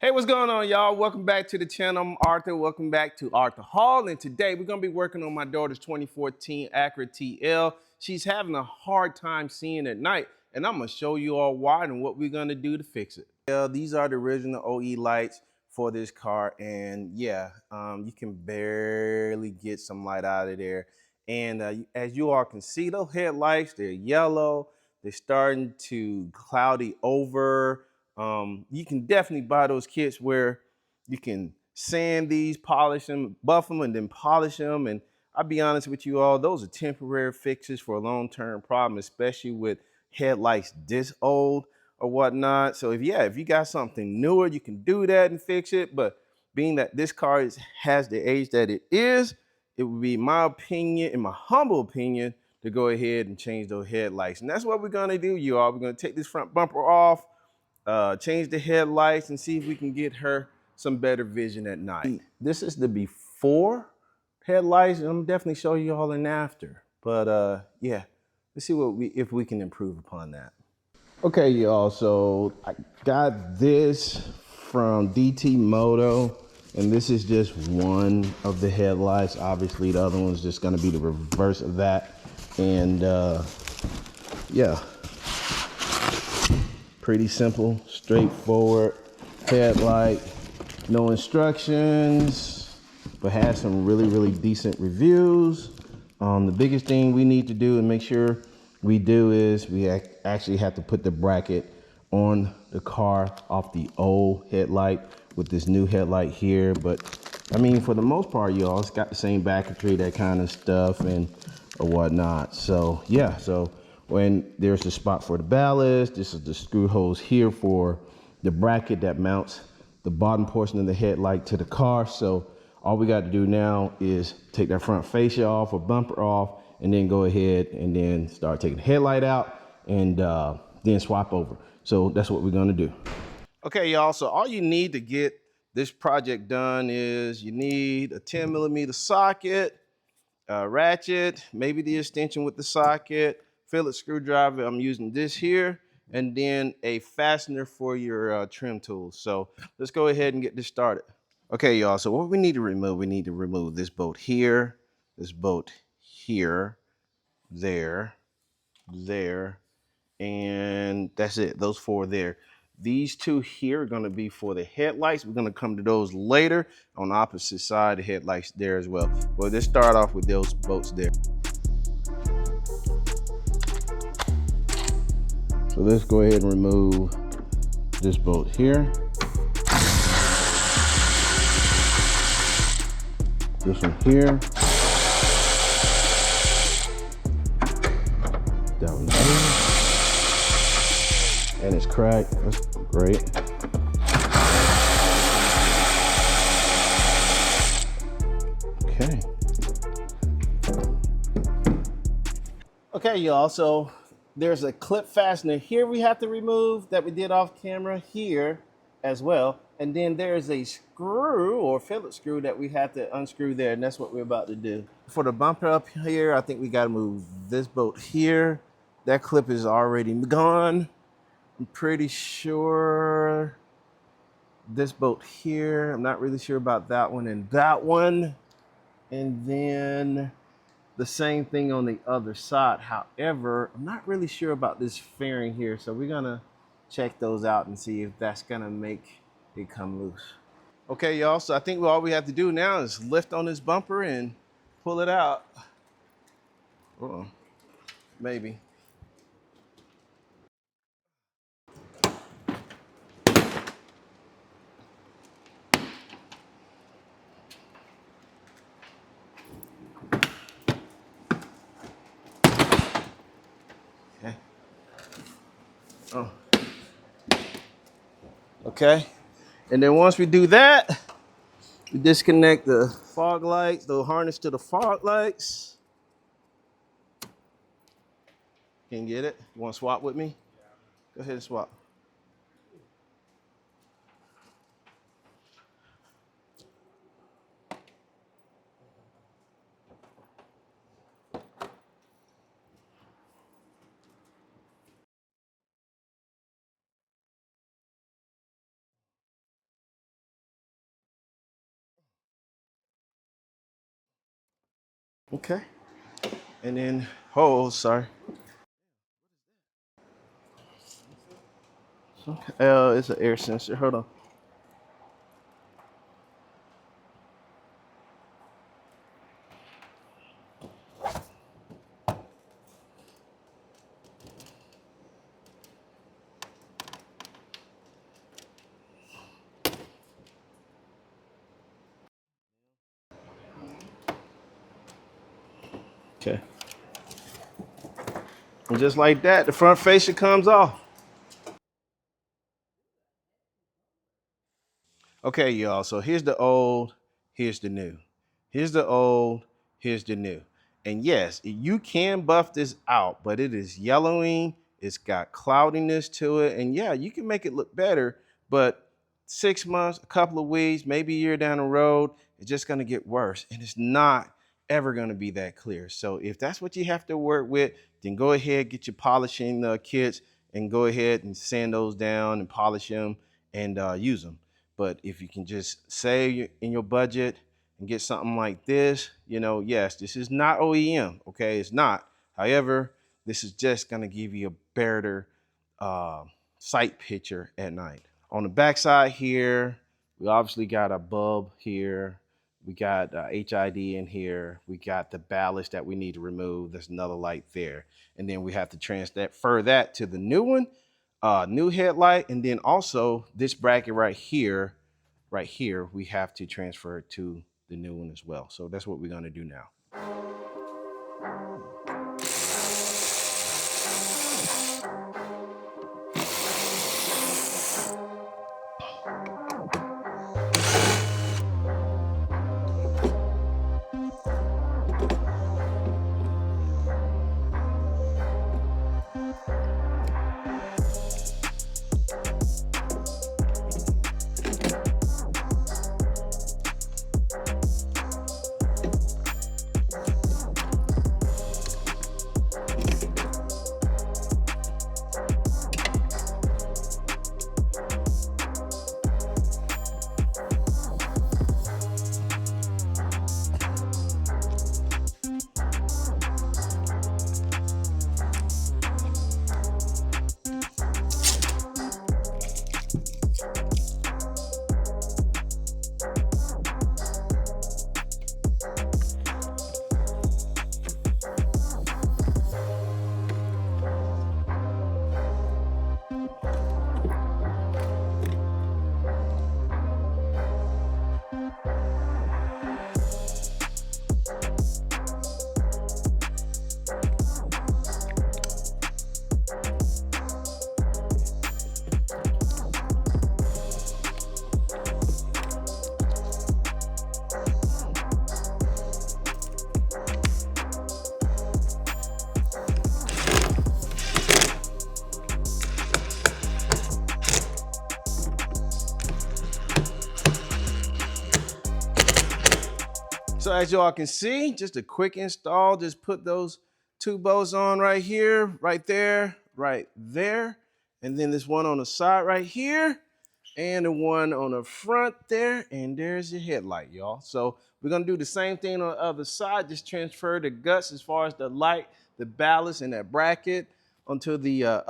Hey, what's going on, y'all? Welcome back to the channel. I'm Arthur. Welcome back to Arthur Hall. And today we're going to be working on my daughter's 2014 Acura TL. She's having a hard time seeing at night, and I'm going to show you all why and what we're going to do to fix it. These are the original OE lights for this car, and yeah, you can barely get some light out of there. And as you all can see, those headlights, they're yellow. They're starting to cloudy over. You can definitely buy those kits where you can sand these, polish them, buff them, and then polish them. And I'll be honest with you all, those are temporary fixes for a long-term problem, especially with headlights this old or whatnot. So if you got something newer, you can do that and fix it. But being that this car has the age that it is, it would be my opinion, in my humble opinion, to go ahead and change those headlights. And that's what we're gonna do, you all. We're gonna take this front bumper off, change the headlights, and see if we can get her some better vision at night. This is the before headlights, and I'm definitely show you all an after. But yeah, let's see if we can improve upon that. Okay, y'all, so I got this from MOTO, and this is just one of the headlights. Obviously, the other one's just gonna be the reverse of that. And yeah, pretty simple, straightforward headlight, no instructions, but has some really decent reviews. The biggest thing we need to do and make sure we do is we actually have to put the bracket on the car off the old headlight with this new headlight here. But I mean, for the most part, y'all, it's got the same backetry, that kind of stuff and or whatnot. So yeah, so when there's the spot for the ballast, this is the screw holes here for the bracket that mounts the bottom portion of the headlight to the car. So all we got to do now is take that front fascia off or bumper off, and then go ahead and then start taking the headlight out and then swap over. So that's what we're gonna do. Okay, y'all, so all you need to get this project done is you need a 10mm socket, a ratchet, maybe the extension with the socket, Phillips screwdriver, I'm using this here, and then a fastener for your trim tools. So let's go ahead and get this started. Okay, y'all, so what we need to remove this bolt here, this bolt here, there, and that's it, those four there. These two here are gonna be for the headlights. We're gonna come to those later on the opposite side, the headlights there as well. Well, let's start off with those bolts there. So let's go ahead and remove this bolt here. This one here. That one there. And it's cracked. That's great. Okay. Okay, y'all, so there's a clip fastener here we have to remove that we did off camera here as well. And then there's a screw or Phillips screw that we have to unscrew there, and that's what we're about to do. For the bumper up here, I think we got to move this bolt here. That clip is already gone. I'm pretty sure this bolt here, I'm not really sure about that one and that one. And then the same thing on the other side. However, I'm not really sure about this fairing here, so we're gonna check those out and see if that's gonna make it come loose. Okay, y'all, so I think all we have to do now is lift on this bumper and pull it out. Uh-oh. Maybe. Okay. Oh. Okay. And then once we do that, we disconnect the fog lights, the harness to the fog lights. Can you get it? You want to swap with me? Go ahead and swap. Okay. And then, oh, sorry. It's an air sensor. Hold on. Okay. And just like that, the front fascia comes off. Okay, y'all. So here's the old, here's the new. Here's the old, here's the new. And yes, you can buff this out, but it is yellowing. It's got cloudiness to it. And yeah, you can make it look better, but 6 months, a couple of weeks, maybe a year down the road, it's just going to get worse. And it's not ever going to be that clear. So if that's what you have to work with, then go ahead, get your polishing kits and go ahead and sand those down and polish them and use them. But if you can just save in your budget and get something like this, you know, yes, this is not OEM, okay? It's not. However, this is just gonna give you a better sight picture at night. On the backside here, we obviously got a bulb here. We got HID in here. We got the ballast that we need to remove. There's another light there. And then we have to transfer that to the new one. New headlight, and then also this bracket right here, we have to transfer it to the new one as well. So that's what we're gonna do now. So as y'all can see, just a quick install. Just put those two bolts on right here, right there, and then this one on the side right here, and the one on the front there, and there's your headlight, y'all. So we're gonna do the same thing on the other side, just transfer the guts as far as the light, the ballast, and that bracket onto the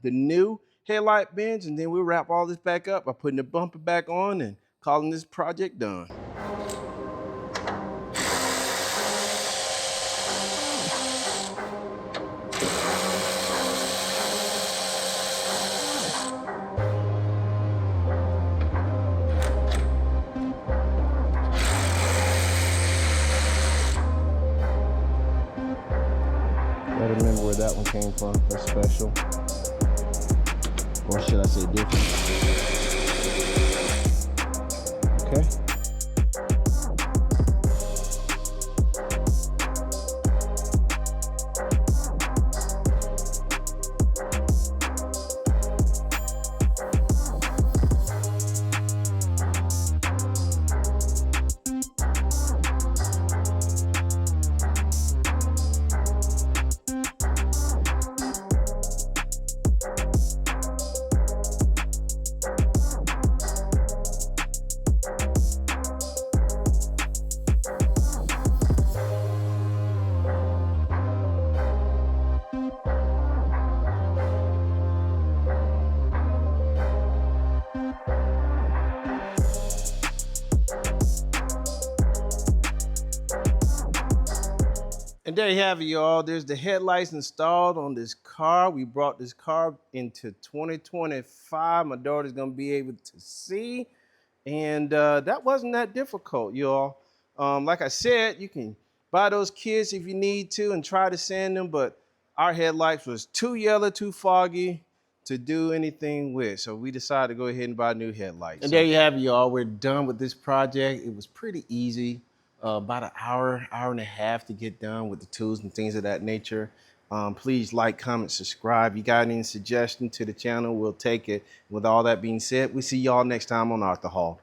new headlight bins, and then we'll wrap all this back up by putting the bumper back on and calling this project done. Gotta remember where that one came from. That's special. Or should I say different? Okay. And there you have it, y'all. There's the headlights installed on this car. We brought this car into 2025. My daughter's gonna be able to see. And that wasn't that difficult, y'all. Like I said, you can buy those kits if you need to and try to sand them, but our headlights was too yellow, too foggy to do anything with. So we decided to go ahead and buy new headlights. And there you have it, y'all. We're done with this project. It was pretty easy. About an hour and a half to get done with the tools and things of that nature. Please like, comment, subscribe. You got any suggestion to the channel, we'll take it. With all that being said, we'll see y'all next time on Arthur Hall.